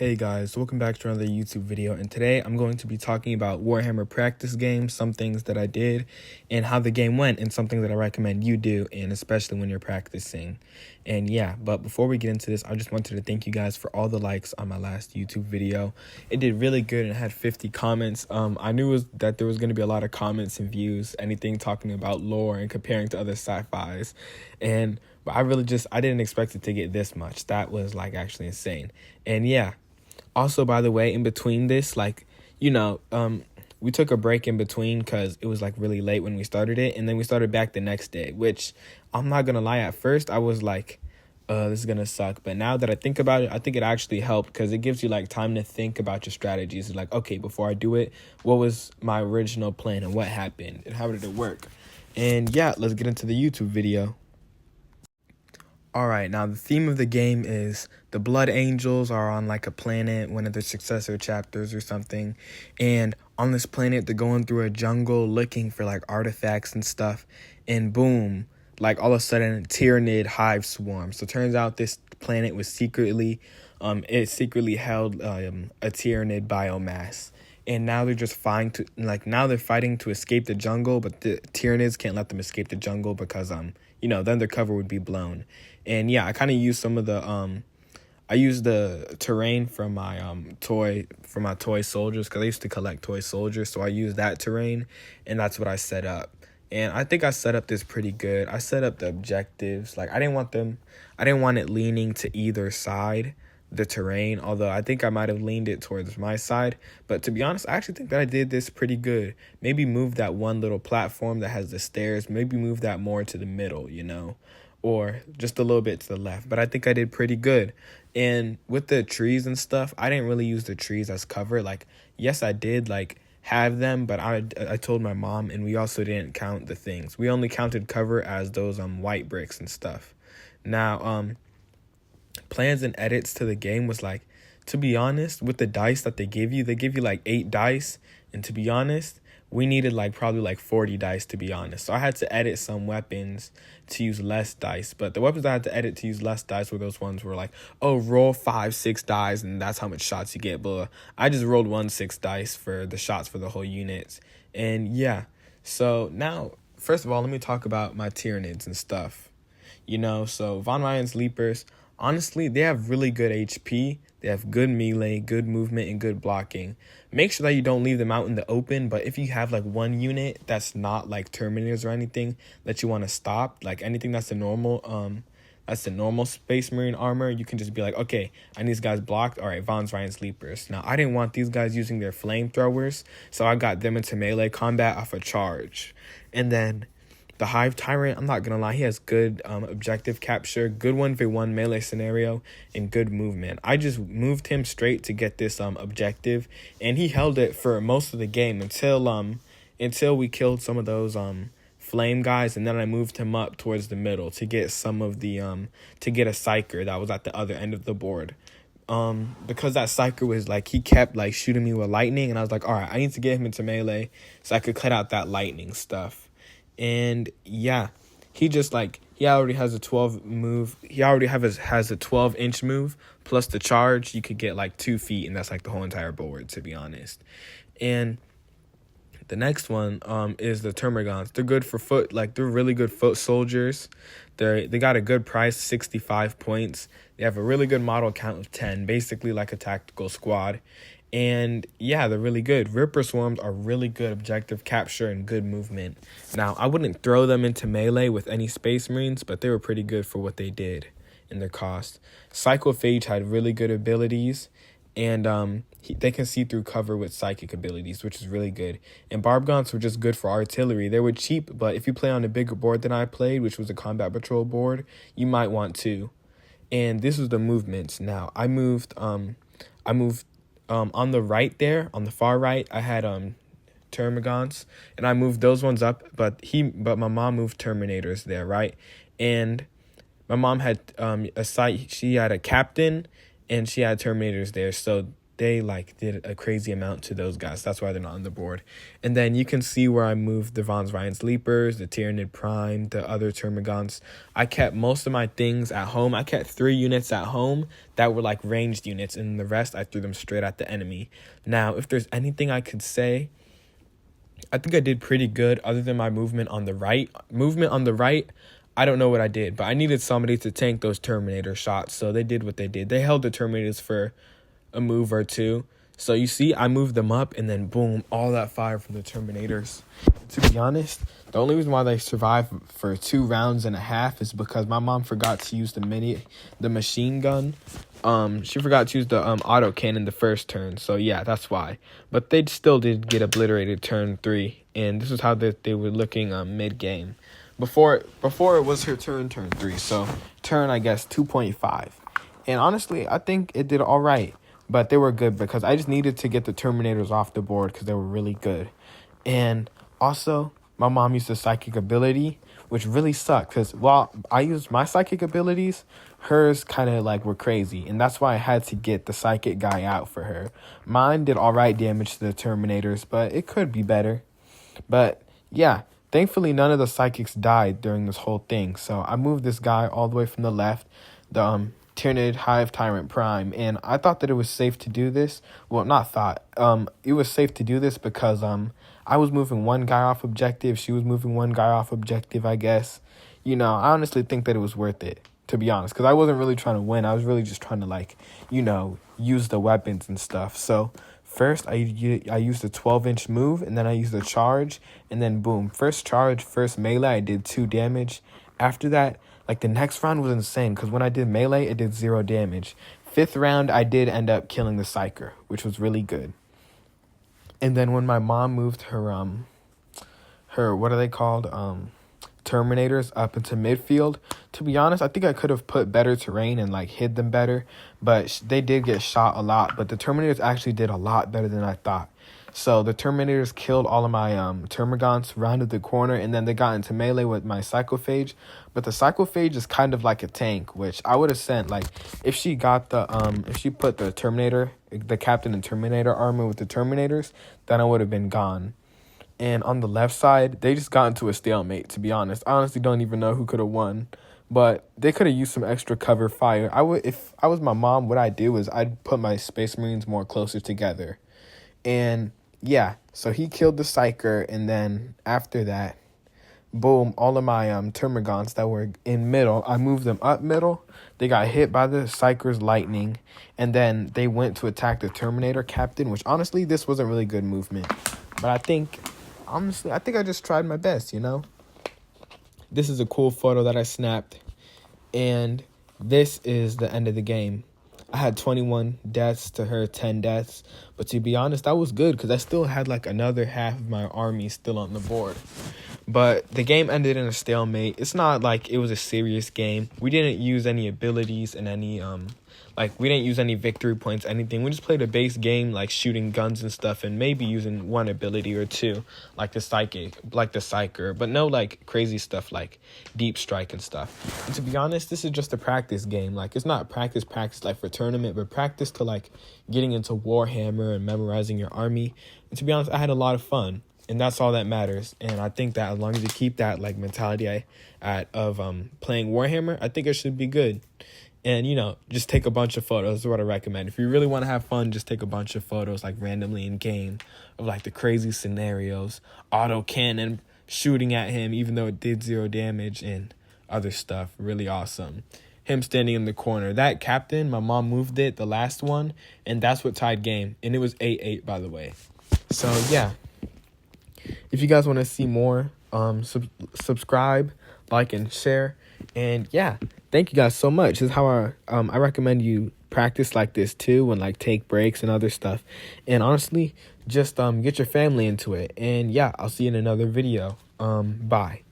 Hey guys, welcome back to another YouTube video, and today I'm going to be talking about Warhammer practice games, some things that I did, and how the game went, and something that I recommend you do, and especially when you're practicing. And yeah, but before we get into this, I just wanted to thank you guys for all the likes on my last YouTube video. It did really good and had 50 comments. I knew that there was going to be a lot of comments and views, anything talking about lore and comparing to other sci-fis, but I didn't expect it to get this much. That was like actually insane. And yeah. Also, by the way, in between this, we took a break in between because it was like really late when we started it. And then we started back the next day, which I'm not going to lie. At first, I was like, this is going to suck. But now that I think about it, I think it actually helped because it gives you like time to think about your strategies. It's like, okay, before I do it, what was my original plan and what happened and how did it work? And yeah, let's get into the YouTube video. Alright, now the theme of the game is the Blood Angels are on like a planet, one of their successor chapters or something. And on this planet, they're going through a jungle looking for like artifacts and stuff. And boom, like all of a sudden, a Tyrannid hive swarm. So it turns out this planet was secretly held a Tyrannid biomass. And now they're just fighting to escape the jungle, but the Tyrannids can't let them escape the jungle because then their cover would be blown. And yeah, I kind of used some of the I used the terrain from my toy soldiers because I used to collect toy soldiers, so I used that terrain, and that's what I set up. And I think I set up this pretty good. I set up the objectives. Like I didn't want it leaning to either side, the terrain, although I think I might have leaned it towards my side. But to be honest, I actually think that I did this pretty good. Maybe move that one little platform that has the stairs, maybe move that more to the middle, or just a little bit to the left. But I think I did pretty good. And with the trees and stuff, I didn't really use the trees as cover. Like, yes, I did have them, but I told my mom, and we also didn't count the things. We only counted cover as those white bricks and stuff. Now, plans and edits to the game was like, to be honest, with the dice that they give you like 8 dice, and to be honest, we needed probably 40 dice, to be honest. So I had to edit some weapons to use less dice, but the weapons I had to edit to use less dice were those ones where roll 5-6 dice and that's how much shots you get. But I just rolled 1-6 dice for the shots for the whole units. And yeah, so now first of all, let me talk about my Tyrannids and stuff. So Von Ryan's Leapers, honestly, they have really good HP. They have good melee, good movement, and good blocking. Make sure that you don't leave them out in the open, but if you have one unit that's not Terminators or anything that you want to stop, anything that's the normal Space Marine armor, you can just be like, okay, I need these guys blocked. All right, Von Ryan's Leapers. Now, I didn't want these guys using their flamethrowers, so I got them into melee combat off a charge. And then the Hive Tyrant, I'm not going to lie, he has good objective capture, good 1v1 melee scenario, and good movement. I just moved him straight to get this objective, and he held it for most of the game until we killed some of those flame guys, and then I moved him up towards the middle to get some of the to get a Psyker that was at the other end of the board. Because that Psyker was he kept shooting me with lightning, and I was like, all right, I need to get him into melee so I could cut out that lightning stuff. And yeah, he just he already has a 12 move. He already has a 12-inch move plus the charge. You could get 2 feet, and that's the whole entire board, to be honest. And the next one is the Termagants. They're good for foot, they're really good foot soldiers. They got a good price, 65 points. They have a really good model count of 10, basically like a tactical squad. And yeah, they're really good. Ripper Swarms are really good objective capture and good movement. Now, I wouldn't throw them into melee with any Space Marines, but they were pretty good for what they did in their cost. Psychophage had really good abilities, and they can see through cover with psychic abilities, which is really good. And Barbgons were just good for artillery. They were cheap, but if you play on a bigger board than I played, which was a combat patrol board, you might want to. And this was the movements. Now, I moved on the right there, on the far right, I had Termagants, and I moved those ones up, but my mom moved Terminators there, right? And my mom had she had a captain, and she had Terminators there, so they like did a crazy amount to those guys. That's why they're not on the board. And then you can see where I moved the Von Ryan's Leapers, the Tyranid Prime, the other Termagants. I kept most of my things at home. I kept 3 units at home that were like ranged units, and the rest I threw them straight at the enemy. Now, if there's anything I could say, I think I did pretty good other than my movement on the right. I don't know what I did, but I needed somebody to tank those Terminator shots, so they did what they did. They held the Terminators for a move or two. So you see, I moved them up, and then boom, all that fire from the Terminators. To be honest, the only reason why they survived for 2.5 rounds is because my mom forgot to use the machine gun. She forgot to use the auto cannon the first turn. So yeah, that's why. But they still did get obliterated turn 3, and this is how they were looking mid game. Before it was her turn 3. So turn, I guess, 2.5. And honestly, I think it did all right. But they were good because I just needed to get the Terminators off the board because they were really good. And also, my mom used a psychic ability, which really sucked because while I used my psychic abilities, hers kind of like were crazy. And that's why I had to get the psychic guy out for her. Mine did all right damage to the Terminators, but it could be better. But yeah, thankfully none of the psychics died during this whole thing. So I moved this guy all the way from the left, the Tyranid Hive Tyrant Prime, and I thought that it was safe to do this. Well, not thought. It was safe to do this because I was moving one guy off objective. She was moving one guy off objective, I guess. You know, I honestly think that it was worth it, to be honest, because I wasn't really trying to win. I was really just trying to, like, you know, use the weapons and stuff. So first, I used a 12-inch move, and then I used a charge, and then boom. First charge, first melee, I did 2 damage. After that, like, the next round was insane because when I did melee, it did 0 damage. 5th round, I did end up killing the Psyker, which was really good. And then when my mom moved her what are they called? Terminators up into midfield. To be honest, I think I could have put better terrain and, like, hid them better. But they did get shot a lot. But the Terminators actually did a lot better than I thought. So the Terminators killed all of my Termagants, rounded the corner, and then they got into melee with my Psychophage. But the Psychophage is kind of like a tank, which I would have sent, like, if she got the, if she put the Terminator, the Captain and Terminator armor with the Terminators, then I would have been gone. And on the left side, they just got into a stalemate, to be honest. I honestly don't even know who could have won. But they could have used some extra cover fire. If I was my mom, what I'd do is I'd put my Space Marines more closer together. And yeah, so he killed the Psyker, and then after that, boom, all of my Termagants that were in middle, I moved them up middle. They got hit by the Psyker's lightning, and then they went to attack the Terminator Captain, which honestly, this wasn't really good movement. But I think I just tried my best, you know? This is a cool photo that I snapped, and this is the end of the game. I had 21 deaths to her 10 deaths. But to be honest, that was good because I still had like another half of my army still on the board. But the game ended in a stalemate. It's not like it was a serious game. We didn't use any abilities and any we didn't use any victory points, anything. We just played a base game, like shooting guns and stuff, and maybe using one ability or two, like the Psyker, but no like crazy stuff like deep strike and stuff. And to be honest, this is just a practice game. Like, it's not practice like for tournament, but practice to like getting into Warhammer and memorizing your army. And to be honest, I had a lot of fun. And that's all that matters. And I think that as long as you keep that like mentality of playing Warhammer, I think it should be good. And, you know, just take a bunch of photos is what I recommend. If you really want to have fun, just take a bunch of photos, like, randomly in game of, like, the crazy scenarios, auto cannon shooting at him, even though it did 0 damage, and other stuff. Really awesome. Him standing in the corner. That captain, my mom moved it, the last one, and that's what tied game. And it was 8-8, by the way. So, yeah. If you guys want to see more, subscribe, like, and share. And, yeah. Thank you guys so much. This is how I recommend you practice like this too, and like take breaks and other stuff. And honestly, just get your family into it. And yeah, I'll see you in another video. Bye.